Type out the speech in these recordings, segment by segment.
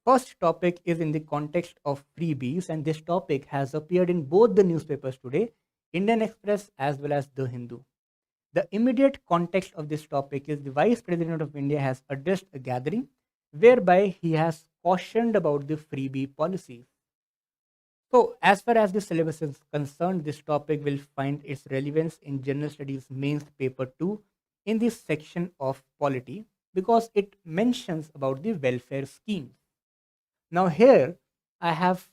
First topic is in the context of freebies, and this topic has appeared in both the newspapers today, Indian Express as well as The Hindu. The immediate context of this topic is the Vice President of India has addressed a gathering whereby he has cautioned about the freebie policies. So, as far as the syllabus is concerned, this topic will find its relevance in General Studies Mains Paper 2 in this section of polity because it mentions about the welfare schemes. Now, here I have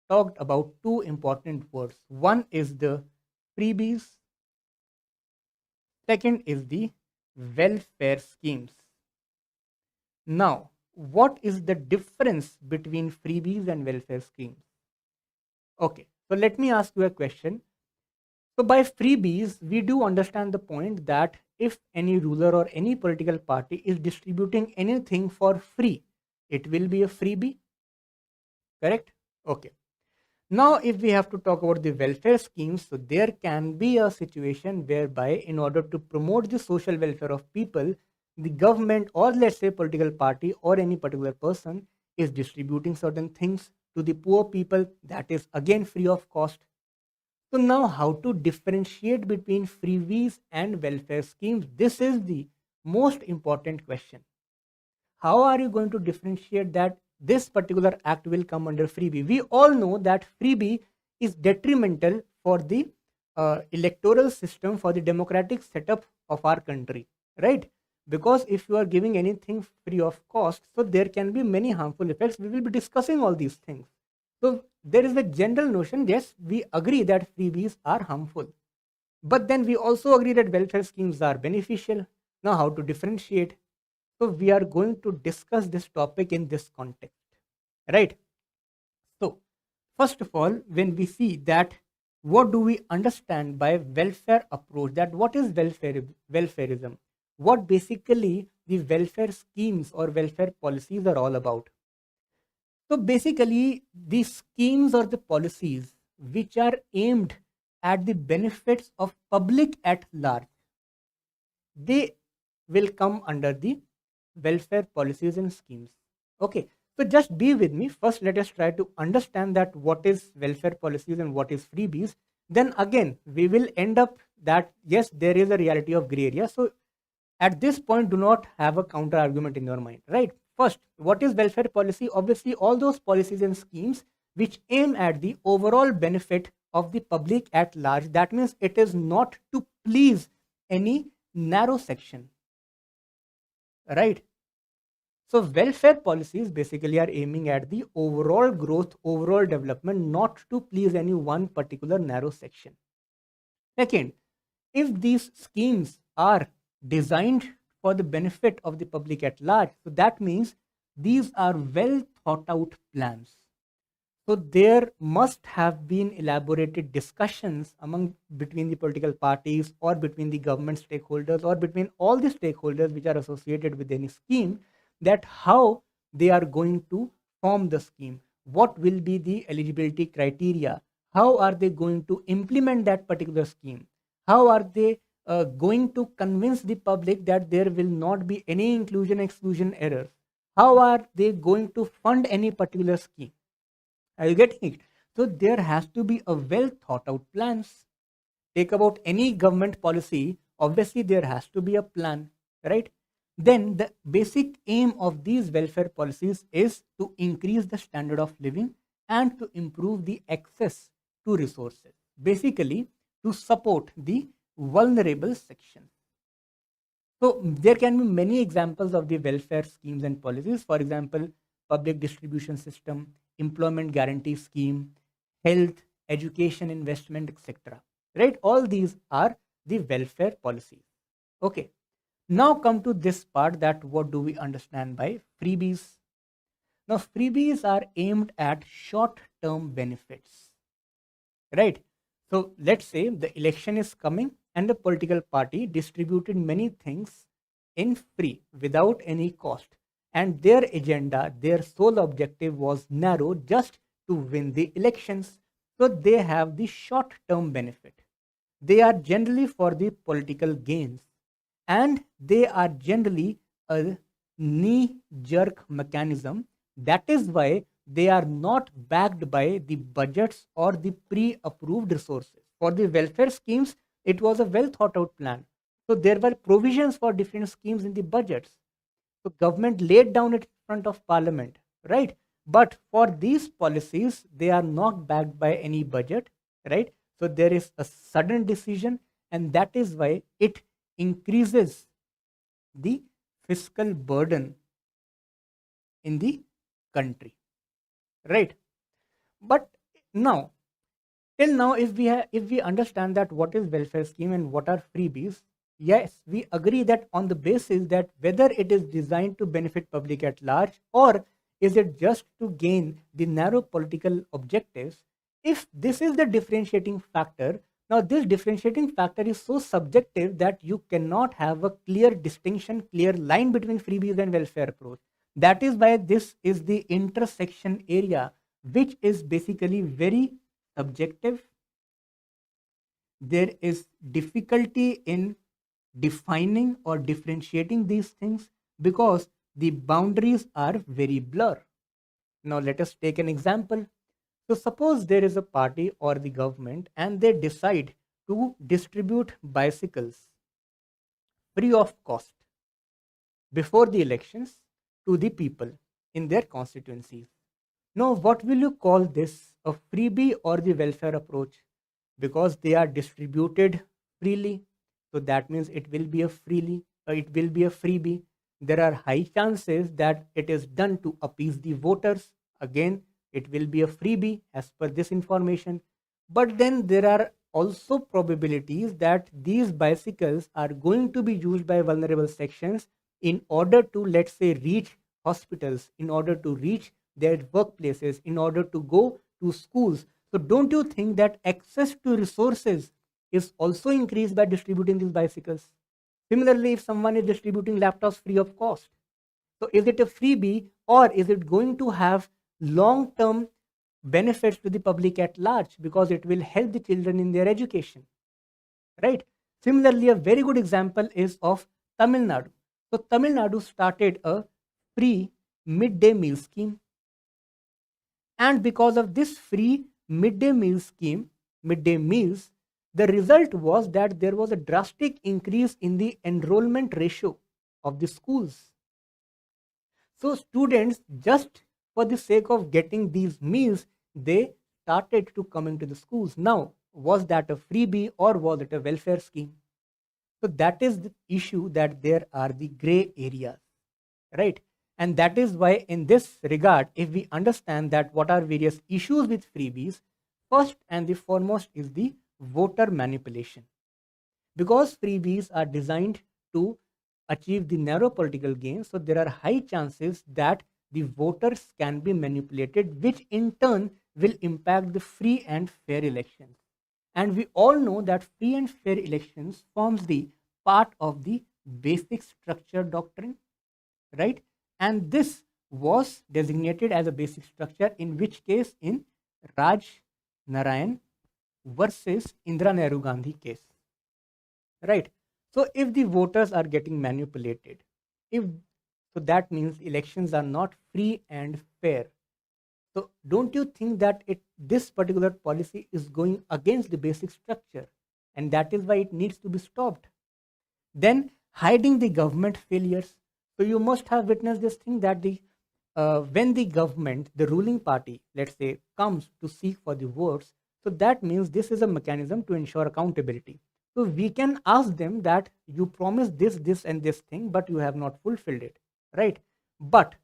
talked about two important words. One is the freebies, second is the welfare schemes. Now, what is the difference between freebies and welfare schemes? Okay, so let me ask you a question. So, by freebies, we do understand the point that if any ruler or any political party is distributing anything for free, it will be a freebie. Correct? Okay. Now, if we have to talk about the welfare schemes, so there can be a situation whereby, in order to promote the social welfare of people, the government or let's say political party or any particular person is distributing certain things to the poor people that is again free of cost. So now how to differentiate between freebies and welfare schemes? This is the most important question. How are you going to differentiate that this particular act will come under freebie? We all know that freebie is detrimental for the electoral system, for the democratic setup of our country, right? Because if you are giving anything free of cost, so there can be many harmful effects. We will be discussing all these things. So there is a general notion, yes, we agree that freebies are harmful. But then we also agree that welfare schemes are beneficial. Now, how to differentiate? So we are going to discuss this topic in this context, right? So first of all, when we see that, what do we understand by welfare approach? That what is welfareism? What basically the welfare schemes or welfare policies are all about? So basically, the schemes or the policies which are aimed at the benefits of public at large, they will come under the welfare policies and schemes. Okay, so just be with me. First, let us try to understand that what is welfare policies and what is freebies. Then again, we will end up that yes, there is a reality of gray area. So at this point, do not have a counter argument in your mind, right? First, what is welfare policy? Obviously, all those policies and schemes which aim at the overall benefit of the public at large. That means it is not to please any narrow section, right? So welfare policies basically are aiming at the overall growth, overall development, not to please any one particular narrow section. Second, if these schemes are designed for the benefit of the public at large, so that means these are well thought out plans. So there must have been elaborated discussions among between the political parties or between the government stakeholders or between all the stakeholders which are associated with any scheme, that how they are going to form the scheme, what will be the eligibility criteria, how are they going to implement that particular scheme, how are they going to convince the public that there will not be any inclusion exclusion errors, how are they going to fund any particular scheme. Are you getting it? So there has to be a well thought out plans. Take about any government policy, obviously there has to be a plan, right? Then the basic aim of these welfare policies is to increase the standard of living and to improve the access to resources, basically to support the vulnerable sections. So there can be many examples of the welfare schemes and policies. For example, public distribution system, employment guarantee scheme, health, education, investment, etc. Right? All these are the welfare policies. Okay. Now come to this part, that what do we understand by freebies? Now freebies are aimed at short-term benefits. Right? So let's say the election is coming and the political party distributed many things in free without any cost, and their agenda, their sole objective was narrow, just to win the elections. So they have the short term benefit. They are generally for the political gains, and they are generally a knee jerk mechanism That is why they are not backed by the budgets or the pre-approved resources. For the welfare schemes, it was a well thought out plan. So there were provisions for different schemes in the budgets. So government laid down it in front of parliament, right? But for these policies, they are not backed by any budget, right? So there is a sudden decision, and that is why it increases the fiscal burden in the country, right? But now, till now, if we understand that what is welfare scheme and what are freebies, yes, we agree that on the basis that whether it is designed to benefit public at large or is it just to gain the narrow political objectives, if this is the differentiating factor, now this differentiating factor is so subjective that you cannot have a clear distinction, clear line between freebies and welfare approach. That is why this is the intersection area, which is basically very subjective. There is difficulty in defining or differentiating these things because the boundaries are very blur. Now let us take an example. So suppose there is a party or the government and they decide to distribute bicycles free of cost before the elections to the people in their constituencies. Now, what will you call this? A freebie or the welfare approach? Because they are distributed freely. So that means it will be a it will be a freebie. There are high chances that it is done to appease the voters. Again, it will be a freebie as per this information. But then there are also probabilities that these bicycles are going to be used by vulnerable sections in order to, let's say, reach hospitals, in order to reach their workplaces, in order to go to schools. So don't you think that access to resources is also increased by distributing these bicycles? Similarly, if someone is distributing laptops free of cost, so is it a freebie or is it going to have long term benefits to the public at large because it will help the children in their education, right? Similarly, a very good example is of Tamil Nadu. So Tamil Nadu started a free midday meal scheme, and because of this free midday meal scheme, midday meals, the result was that there was a drastic increase in the enrollment ratio of the schools. So students, just for the sake of getting these meals, they started to come into the schools. Now, was that a freebie or was it a welfare scheme? So that is the issue, that there are the gray areas, right? And that is why in this regard, if we understand that what are various issues with freebies, first and the foremost is the voter manipulation. Because freebies are designed to achieve the narrow political gain, so there are high chances that the voters can be manipulated, which in turn will impact the free and fair elections. And we all know that free and fair elections forms the part of the basic structure doctrine, right? And this was designated as a basic structure, in which case in Raj Narayan versus Indira Nehru Gandhi case, right? So if the voters are getting manipulated, if so, that means elections are not free and fair. So don't you think that this particular policy is going against the basic structure, and that is why it needs to be stopped? Then hiding the government failures. So you must have witnessed this thing, that the when the government, the ruling party, let's say, comes to seek for the votes, so that means this is a mechanism to ensure accountability. So we can ask them that you promised this, and this thing, but you have not fulfilled it, right? But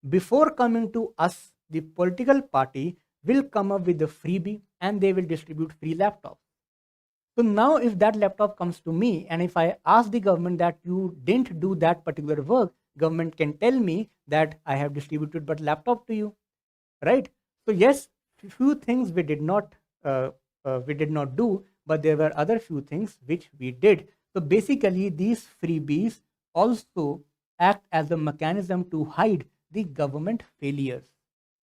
before coming to us, the political party will come up with a freebie and they will distribute free laptops. So now if that laptop comes to me and if I ask the government that you didn't do that particular work, government can tell me that I have distributed but laptop to you, right? So yes, few things we did not do, but there were other few things which we did. So basically these freebies also act as a mechanism to hide the government failures,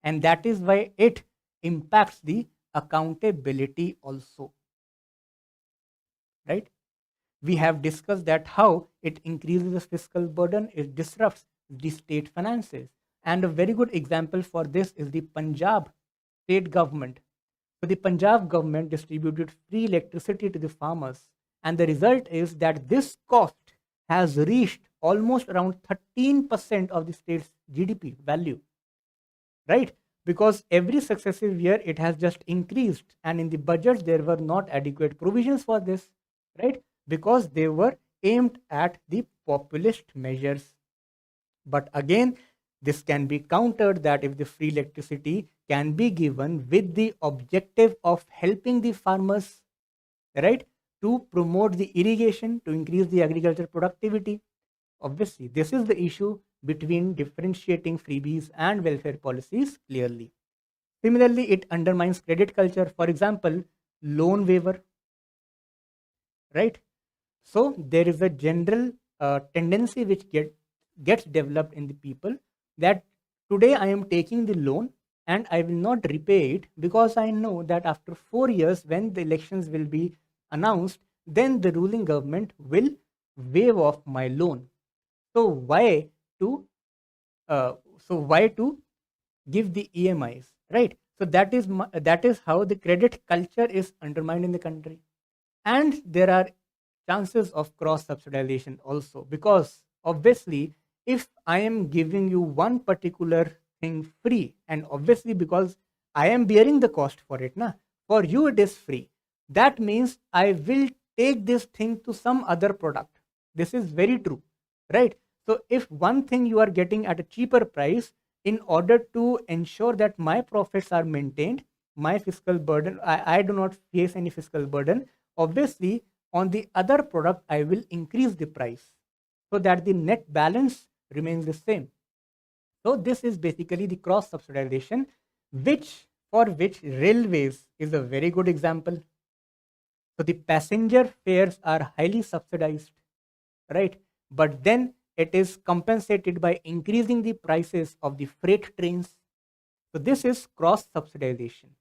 and that is why it impacts the accountability also, right? We have discussed that how it increases the fiscal burden, it disrupts the state finances. And a very good example for this is the Punjab state government. So the Punjab government distributed free electricity to the farmers, and the result is that this cost has reached almost around 13% of the state's GDP value, right? Because every successive year it has just increased, and in the budget there were not adequate provisions for this, right? Because they were aimed at the populist measures. But again, this can be countered that if the free electricity can be given with the objective of helping the farmers, right, to promote the irrigation, to increase the agriculture productivity. Obviously, this is the issue between differentiating freebies and welfare policies clearly. Similarly, it undermines credit culture. For example, loan waiver, right? So there is a general tendency which gets developed in the people that today I am taking the loan and I will not repay it because I know that after 4 years, when the elections will be announced, then the ruling government will waive off my loan. So to uh, why to give the EMIs, right? So that is how the credit culture is undermined in the country. And there are chances of cross subsidization also, because obviously if I am giving you one particular thing free, and obviously because I am bearing the cost for it, na, for you it is free, that means I will take this thing to some other product. This is very true, right? So if one thing you are getting at a cheaper price, in order to ensure that my profits are maintained, my fiscal burden, I do not face any fiscal burden, obviously on the other product I will increase the price so that the net balance remains the same. So this is basically the cross subsidization, which for which railways is a very good example. So the passenger fares are highly subsidized, right? But then it is compensated by increasing the prices of the freight trains. So this is cross subsidization,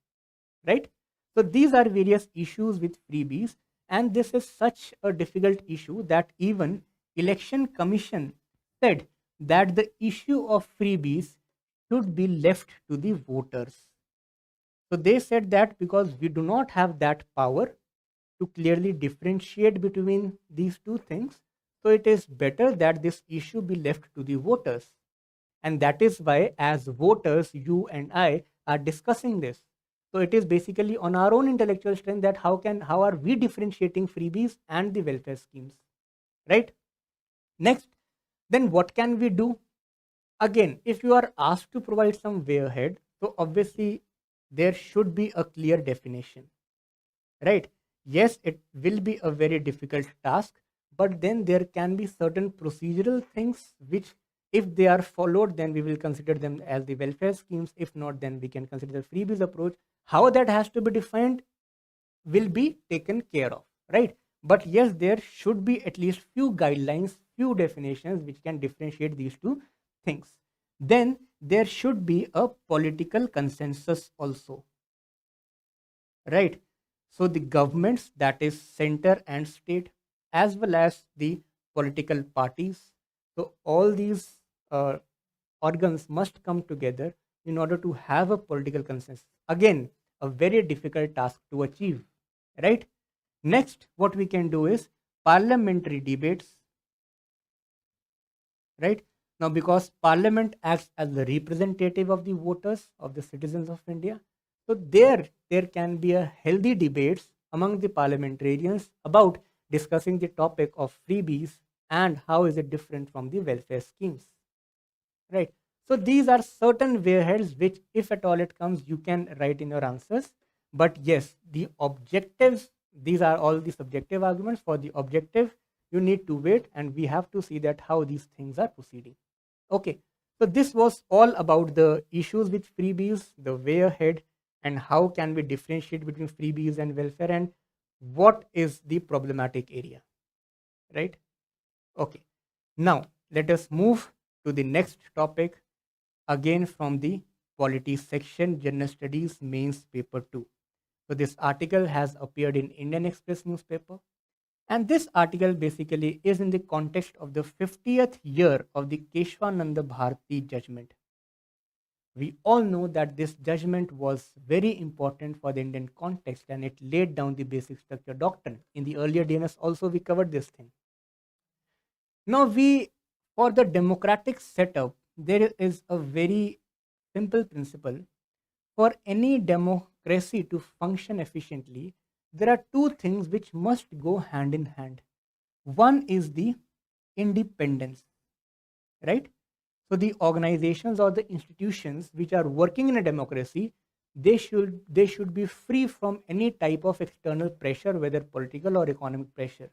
right? So these are various issues with freebies, and this is such a difficult issue that even Election Commission said that the issue of freebies should be left to the voters. So they said that because we do not have that power to clearly differentiate between these two things, so it is better that this issue be left to the voters. And that is why, as voters, you and I are discussing this. So it is basically on our own intellectual strength that how are we differentiating freebies and the welfare schemes, right? Next, then what can we do? Again, if you are asked to provide some way ahead, so obviously there should be a clear definition, right? Yes, it will be a very difficult task, but then there can be certain procedural things which, if they are followed, then we will consider them as the welfare schemes. If not, then we can consider the freebies approach. How that has to be defined will be taken care of, right? But yes, there should be at least few guidelines, few definitions which can differentiate these two things. Then there should be a political consensus also, right? So the governments, that is center and state, as well as the political parties, so all these uh, organs must come together in order to have a political consensus. Again, a very difficult task to achieve, right? Next, what we can do is parliamentary debates, right? Now, because parliament acts as the representative of the voters, of the citizens of India, so there can be a healthy debates among the parliamentarians about discussing the topic of freebies and how is it different from the welfare schemes, right? So these are certain wayheads which, if at all it comes, you can write in your answers. But yes, the objectives, these are all the subjective arguments. For the objective, you need to wait, and we have to see that how these things are proceeding. Okay, so this was all about the issues with freebies, the way ahead, and how can we differentiate between freebies and welfare, and what is the problematic area, right? Okay, now let us move to the next topic, again from the polity section, General Studies Mains Paper 2. So this article has appeared in Indian Express newspaper, and this article basically is in the context of the 50th year of the Keshwananda Bharati judgment. We all know that this judgment was very important for the Indian context and it laid down the basic structure doctrine. In the earlier DMS also we covered this thing. Now for the democratic setup, there is a very simple principle. For any democracy to function efficiently, there are two things which must go hand in hand. One is the independence, right? So the organizations or the institutions which are working in a democracy, they should be free from any type of external pressure, whether political or economic pressure.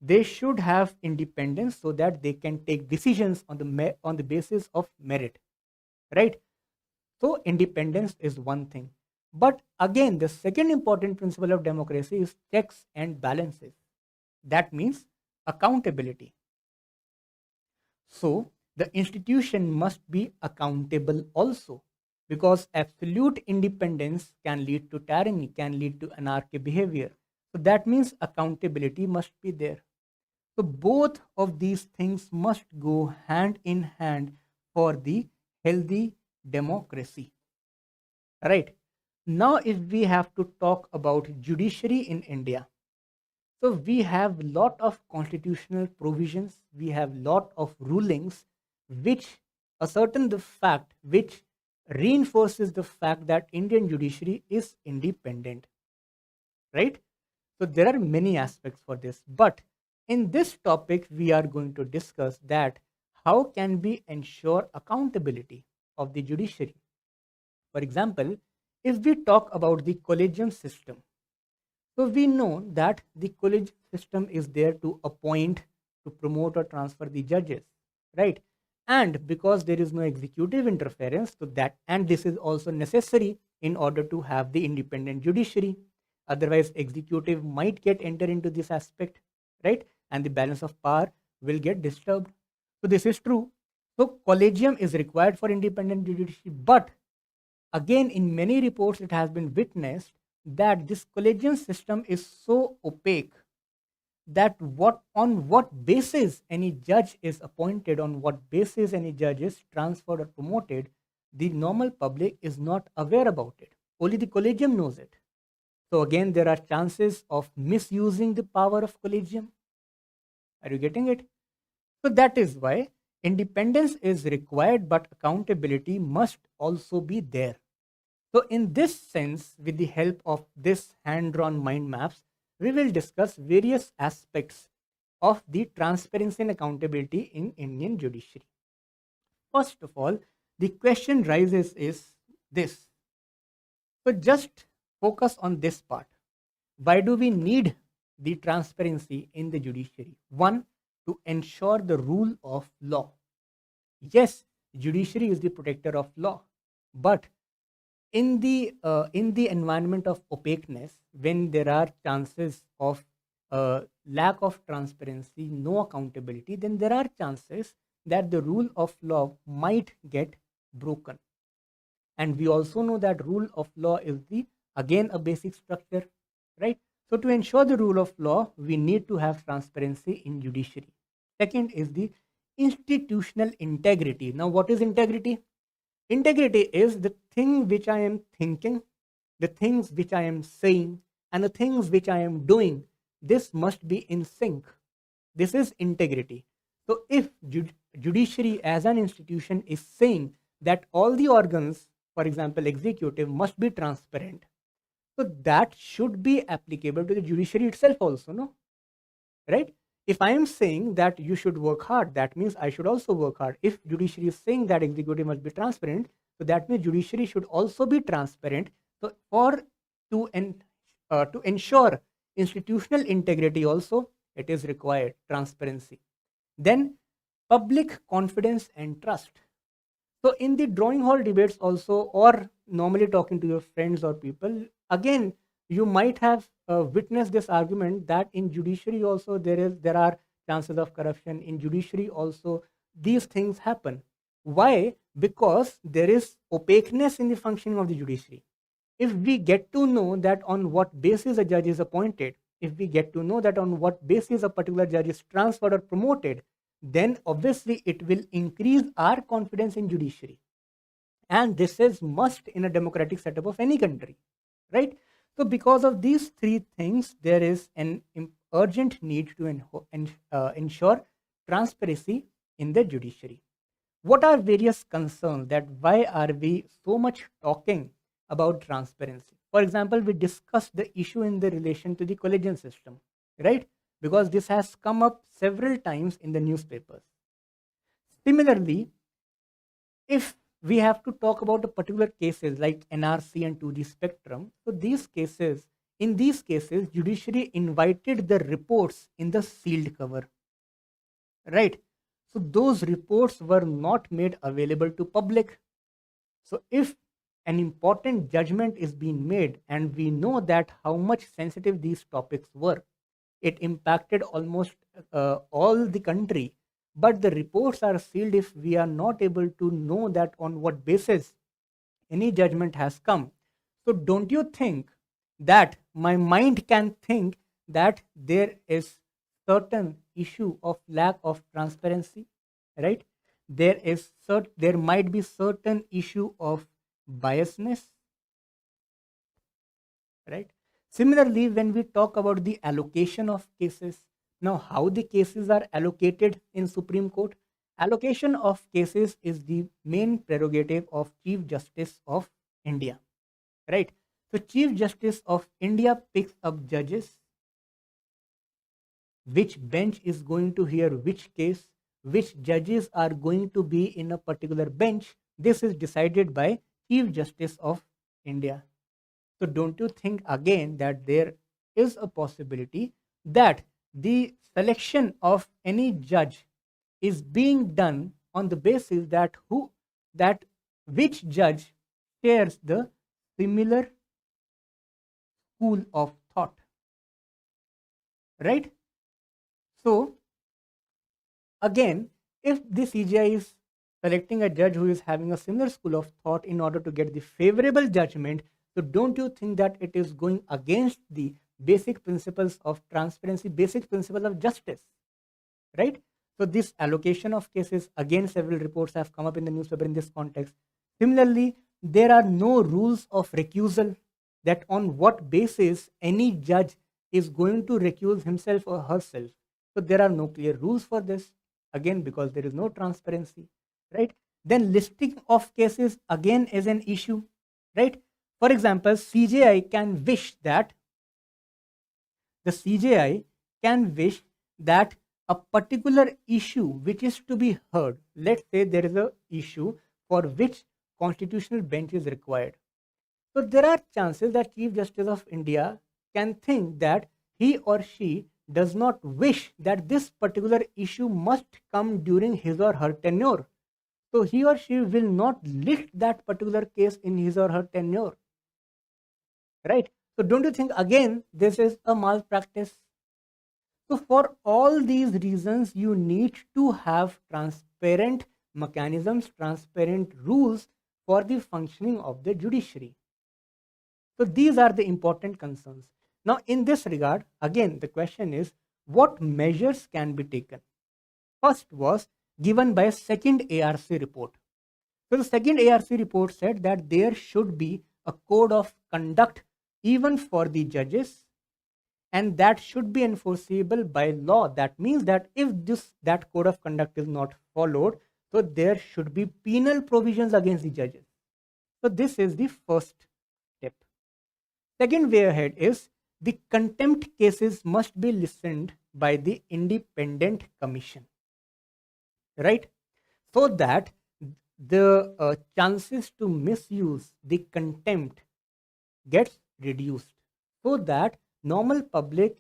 They should have independence so that they can take decisions on the basis of merit, right? So independence is one thing. But again, the second important principle of democracy is checks and balances. That means accountability. So the institution must be accountable also, because absolute independence can lead to tyranny, can lead to anarchic behavior. So that means accountability must be there. So both of these things must go hand in hand for the healthy democracy. Right. Now, if we have to talk about judiciary in India, so we have lot of constitutional provisions, we have lot of rulings which ascertain the fact, which reinforces the fact that Indian judiciary is independent, right? So there are many aspects for this, but in this topic we are going to discuss that how can we ensure accountability of the judiciary. For example, if we talk about the collegium system, so we know that the college system is there to appoint, to promote or transfer the judges, right? And because there is no executive interference, so that, and this is also necessary in order to have the independent judiciary. Otherwise, executive might get enter into this aspect, right? And the balance of power will get disturbed. So this is true. So collegium is required for independent judiciary, but again, in many reports, it has been witnessed that this collegium system is so opaque that on what basis any judge is appointed, on what basis any judge is transferred or promoted, the normal public is not aware about it. Only the collegium knows it. So again, there are chances of misusing the power of collegium. Are you getting it? So that is why independence is required, but accountability must also be there. So in this sense, with the help of this hand-drawn mind maps, we will discuss various aspects of the transparency and accountability in Indian judiciary. First of all, the question rises is this. So just focus on this part. Why do we need the transparency in the judiciary? One, to ensure the rule of law. Yes, judiciary is the protector of law, but in the environment of opaqueness, when there are chances of lack of transparency, no accountability, then there are chances that the rule of law might get broken. And we also know that rule of law is the again a basic structure, right? So to ensure the rule of law, we need to have transparency in judiciary. Second is the institutional integrity. Now, what is integrity? Integrity is the thing which I am thinking, the things which I am saying, and the things which I am doing. This must be in sync. This is integrity. So if judiciary as an institution is saying that all the organs, for example, executive, must be transparent, so that should be applicable to the judiciary itself also, no? Right? If I am saying that you should work hard, that means I should also work hard. If judiciary is saying that executive must be transparent, so that means judiciary should also be transparent. So to ensure institutional integrity also, it is required transparency. Then public confidence and trust. So in the drawing hall debates also, or normally talking to your friends or people, again, you might have witnessed this argument that in judiciary also there are chances of corruption. In judiciary also these things happen. Why? Because there is opaqueness in the functioning of the judiciary. If we get to know that on what basis a judge is appointed, if we get to know that on what basis a particular judge is transferred or promoted, then obviously it will increase our confidence in judiciary. And this is must in a democratic setup of any country, right? So because of these three things, there is an urgent need to ensure transparency in the judiciary. What are various concerns, that why are we so much talking about transparency? For example, we discussed the issue in the relation to the collegium system, right? Because this has come up several times in the newspapers. Similarly, if we have to talk about a particular cases like NRC and 2G spectrum, so in these cases, judiciary invited the reports in the sealed cover, right? So those reports were not made available to public. So if an important judgment is being made, and we know that how much sensitive these topics were, it impacted almost all the country, but the reports are sealed. If we are not able to know that on what basis any judgment has come, so don't you think that my mind can think that there is certain issue of lack of transparency, right? There might be certain issue of biasness, right? Similarly, when we talk about the allocation of cases, now how the cases are allocated in Supreme Court, allocation of cases is the main prerogative of Chief Justice of India, right? So Chief Justice of India picks up judges, which bench is going to hear which case, which judges are going to be in a particular bench. This is decided by Chief Justice of India. So don't you think again that there is a possibility that the selection of any judge is being done on the basis that which judge shares the similar school of thought, right? So again, if the CGI is selecting a judge who is having a similar school of thought in order to get the favorable judgment, so don't you think that it is going against the basic principles of transparency, basic principle of justice, right? So this allocation of cases, again, several reports have come up in the newspaper in this context. Similarly, there are no rules of recusal, that on what basis any judge is going to recuse himself or herself. So there are no clear rules for this, again, because there is no transparency, right? Then listing of cases again is an issue, right? For example, CJI can wish that the CJI can wish that a particular issue which is to be heard, let's say there is a issue for which constitutional bench is required. So there are chances that Chief Justice of India can think that he or she does not wish that this particular issue must come during his or her tenure. So he or she will not list that particular case in his or her tenure, right? So don't you think again this is a malpractice? So for all these reasons, you need to have transparent mechanisms, transparent rules for the functioning of the judiciary. So these are the important concerns. Now in this regard, again the question is, what measures can be taken? First was given by a second ARC report. So the second ARC report said that there should be a code of conduct even for the judges, and that should be enforceable by law. That means that if that code of conduct is not followed, so there should be penal provisions against the judges. So this is the first step. Second way ahead is the contempt cases must be listened by the independent commission, right? So that the chances to misuse the contempt gets reduced, so that normal public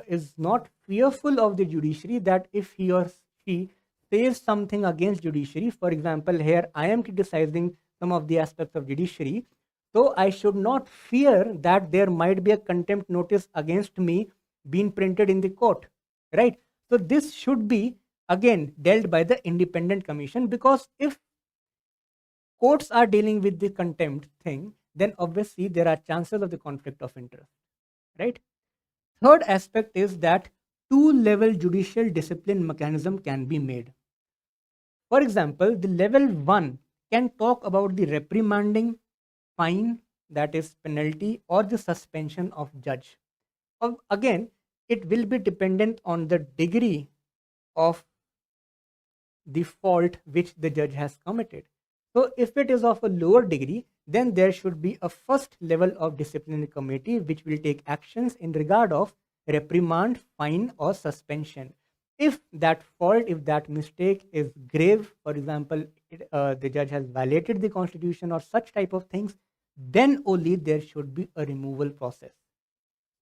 is not fearful of the judiciary, that if he or she says something against judiciary, for example, here I am criticizing some of the aspects of judiciary, so I should not fear that there might be a contempt notice against me being printed in the court, right? So this should be again dealt by the independent commission, because if courts are dealing with the contempt thing, then obviously there are chances of the conflict of interest, right? Third aspect is that two-level judicial discipline mechanism can be made. For example, the level 1 can talk about the reprimanding, fine, that is penalty, or the suspension of judge. Again, it will be dependent on the degree of the fault which the judge has committed. So if it is of a lower degree, then there should be a first level of disciplinary committee which will take actions in regard of reprimand, fine, or suspension. If that fault, if that mistake is grave, for example, the judge has violated the constitution or such type of things, then only there should be a removal process.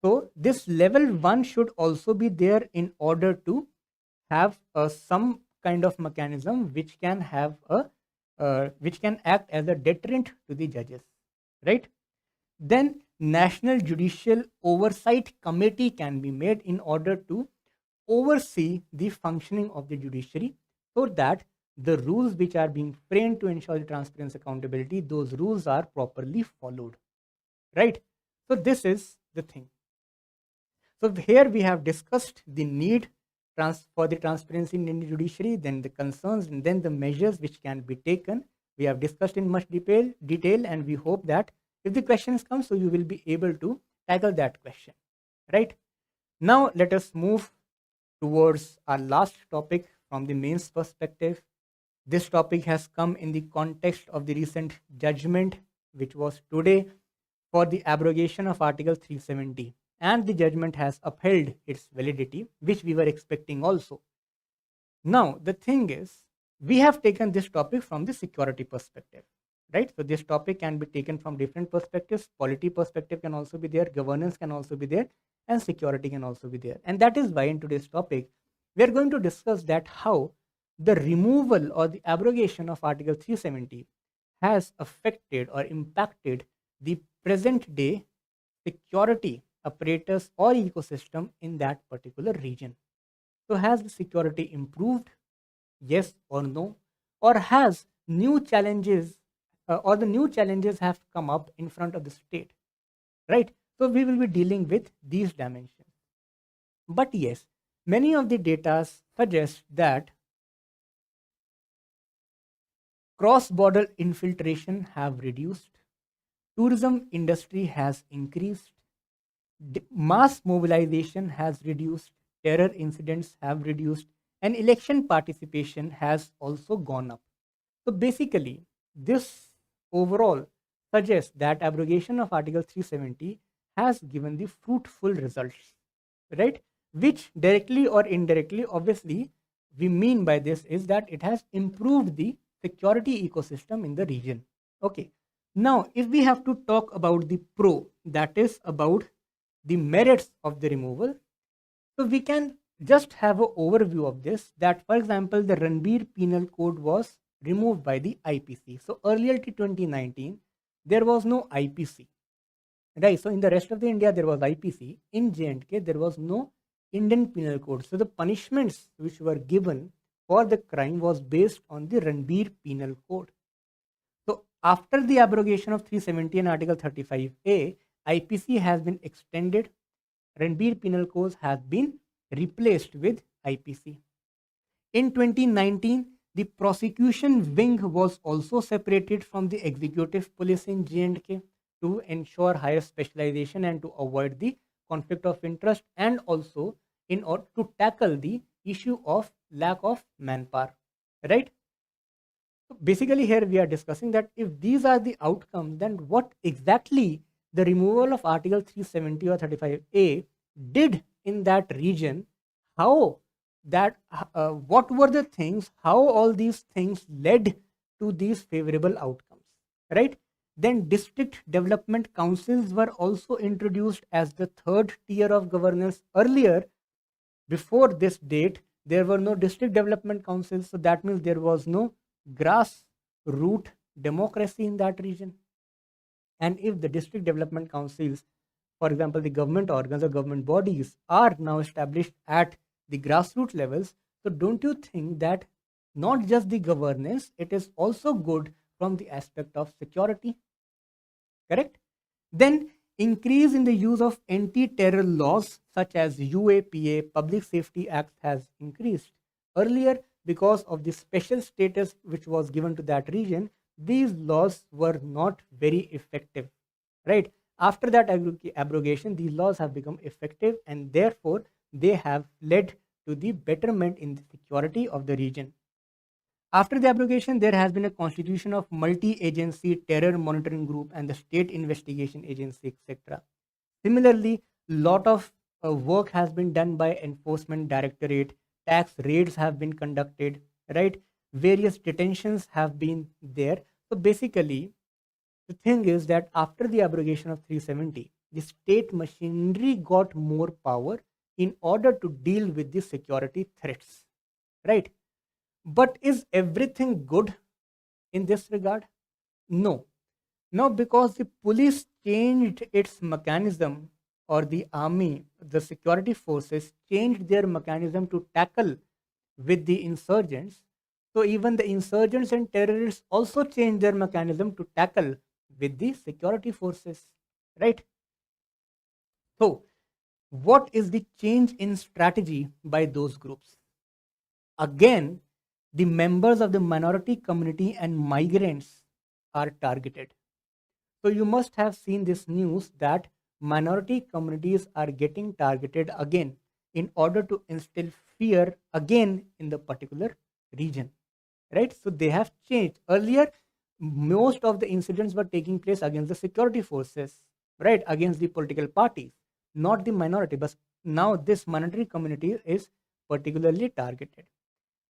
So this level 1 should also be there in order to have some kind of mechanism which can have a which can act as a deterrent to the judges, right? Then National Judicial Oversight Committee can be made in order to oversee the functioning of the judiciary, so that the rules which are being framed to ensure the transparency accountability, those rules are properly followed, right? So this is the thing. So here we have discussed the need for the transparency in the judiciary, then the concerns, and then the measures which can be taken. We have discussed in much detail, and we hope that if the questions come, so you will be able to tackle that question, right? Now let us move towards our last topic from the mains perspective. This topic has come in the context of the recent judgment, which was today, for the abrogation of Article 370. And the judgment has upheld its validity, which we were expecting also. Now, the thing is, we have taken this topic from the security perspective, right? So this topic can be taken from different perspectives. Polity perspective can also be there, governance can also be there, and security can also be there. And that is why in today's topic, we are going to discuss that how the removal or the abrogation of Article 370 has affected or impacted the present day security apparatus or ecosystem in that particular region. So has the security improved? Yes or no? Or has new challenges or the new challenges have come up in front of the state, right? So we will be dealing with these dimensions. But yes, many of the data suggest that cross-border infiltration have reduced, tourism industry has increased, mass mobilization has reduced, terror incidents have reduced, and election participation has also gone up. So basically, this overall suggests that abrogation of Article 370 has given the fruitful results, right? Which directly or indirectly, obviously, we mean by this is that it has improved the security ecosystem in the region. Okay. Now, if we have to talk about the pro, that is about the merits of the removal, so we can just have an overview of this, that for example the Ranbir Penal Code was removed by the IPC. So earlier to 2019 there was no IPC, right? So in the rest of the India there was IPC. In J&K there was no Indian Penal Code. So the punishments which were given for the crime was based on the Ranbir Penal Code. So after the abrogation of 370 and Article 35A, IPC has been extended. Ranbir Penal Code has been replaced with IPC. In 2019, the prosecution wing was also separated from the executive police in J&K to ensure higher specialization and to avoid the conflict of interest, and also in order to tackle the issue of lack of manpower, right? So basically here we are discussing that if these are the outcomes, then what exactly the removal of Article 370 or 35A did in that region, how that what were the things, how all these things led to these favorable outcomes, right? Then district development councils were also introduced as the third tier of governance. Earlier, before this date, there were no district development councils, so that means there was no grassroots democracy in that region. And if the district development councils, for example, the government organs or government bodies are now established at the grassroots levels, so don't you think that not just the governance, it is also good from the aspect of security? Correct? Then increase in the use of anti-terror laws such as UAPA, Public Safety Act has increased. Earlier, because of the special status which was given to that region, these laws were not very effective, right? After that abrogation, these laws have become effective, and therefore they have led to the betterment in the security of the region. After the abrogation, there has been a constitution of multi-agency terror monitoring group and the state investigation agency, etc. Similarly, lot of work has been done by enforcement directorate. Tax raids have been conducted, right? Various detentions have been there. So basically, the thing is that after the abrogation of 370, the state machinery got more power in order to deal with the security threats, right? But is everything good in this regard? No. No, because the police changed its mechanism, or the army, the security forces changed their mechanism to tackle with the insurgents. So even the insurgents and terrorists also changed their mechanism to tackle with the security forces, right? So what is the change in strategy by those groups? Again, the members of the minority community and migrants are targeted. So you must have seen this news that minority communities are getting targeted again in order to instill fear again in the particular region, right? So they have changed. Earlier, most of the incidents were taking place against the security forces, right? Against the political parties, not the minority. But now this minority community is particularly targeted.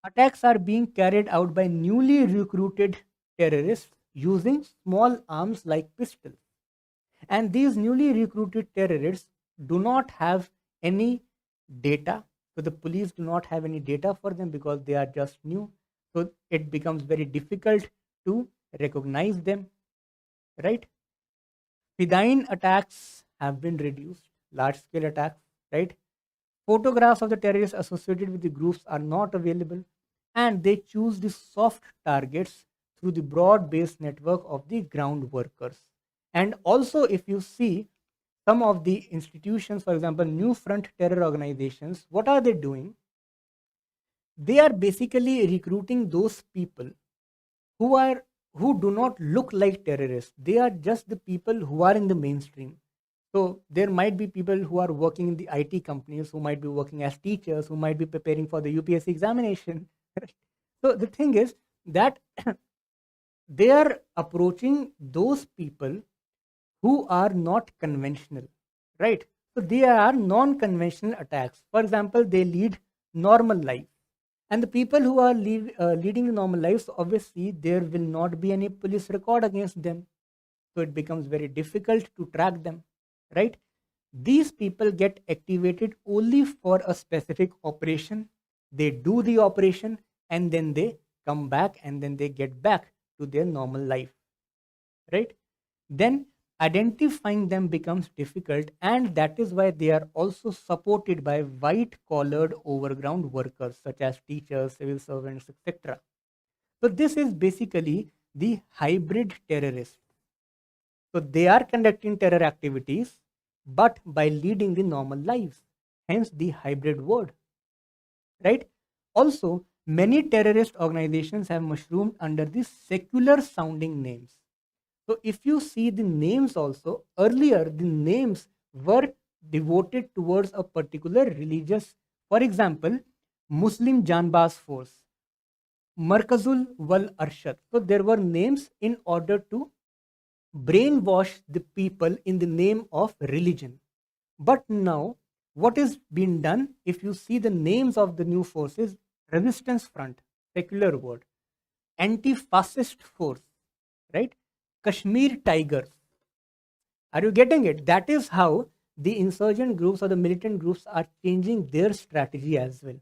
Attacks are being carried out by newly recruited terrorists using small arms like pistols. And these newly recruited terrorists do not have any data. So the police do not have any data for them because they are just new. So it becomes very difficult to recognize them, right? Fidine attacks have been reduced, large scale attacks, right? Photographs of the terrorists associated with the groups are not available, and they choose the soft targets through the broad based network of the ground workers. And also, if you see some of the institutions, for example, New Front terror organizations, what are they doing? They are basically recruiting those people who are who do not look like terrorists. They are just the people who are in the mainstream. So there might be people who are working in the IT companies, who might be working as teachers, who might be preparing for the UPSC examination. So the thing is that they are approaching those people who are not conventional, right? So they are non-conventional attacks. For example, they lead normal life. And the people who are leading the normal lives, obviously, there will not be any police record against them. So it becomes very difficult to track them, right? These people get activated only for a specific operation. They do the operation and then they come back and then they get back to their normal life, right? Then identifying them becomes difficult, and that is why they are also supported by white collared overground workers such as teachers, civil servants, etc. So this is basically the hybrid terrorists. So they are conducting terror activities, but by leading the normal lives, hence the hybrid word, right? Also, many terrorist organizations have mushroomed under the secular sounding names. So if you see the names also, earlier the names were devoted towards a particular religious, for example, Muslim Janbaz Force, Markazul Wal Arshad. So there were names in order to brainwash the people in the name of religion. But now, what is being done? If you see the names of the new forces, Resistance Front, secular word, Anti-Fascist Force, right? Kashmir Tigers. Are you getting it? That is how the insurgent groups or the militant groups are changing their strategy as well.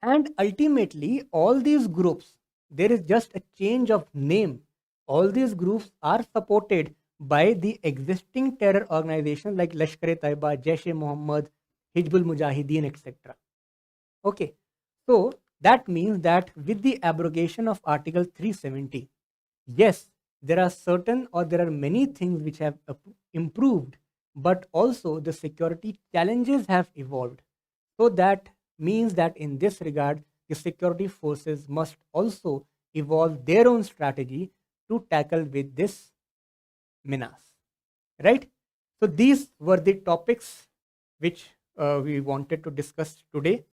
And ultimately, all these groups, there is just a change of name. All these groups are supported by the existing terror organizations like Lashkar-e-Taiba, Jaish-e-Mohammed, Hizbul Mujahideen, etc. Okay, so that means that with the abrogation of Article 370, yes, there are certain or there are many things which have improved, but also the security challenges have evolved. So that means that in this regard, the security forces must also evolve their own strategy to tackle with this Minas, right? So these were the topics which we wanted to discuss today.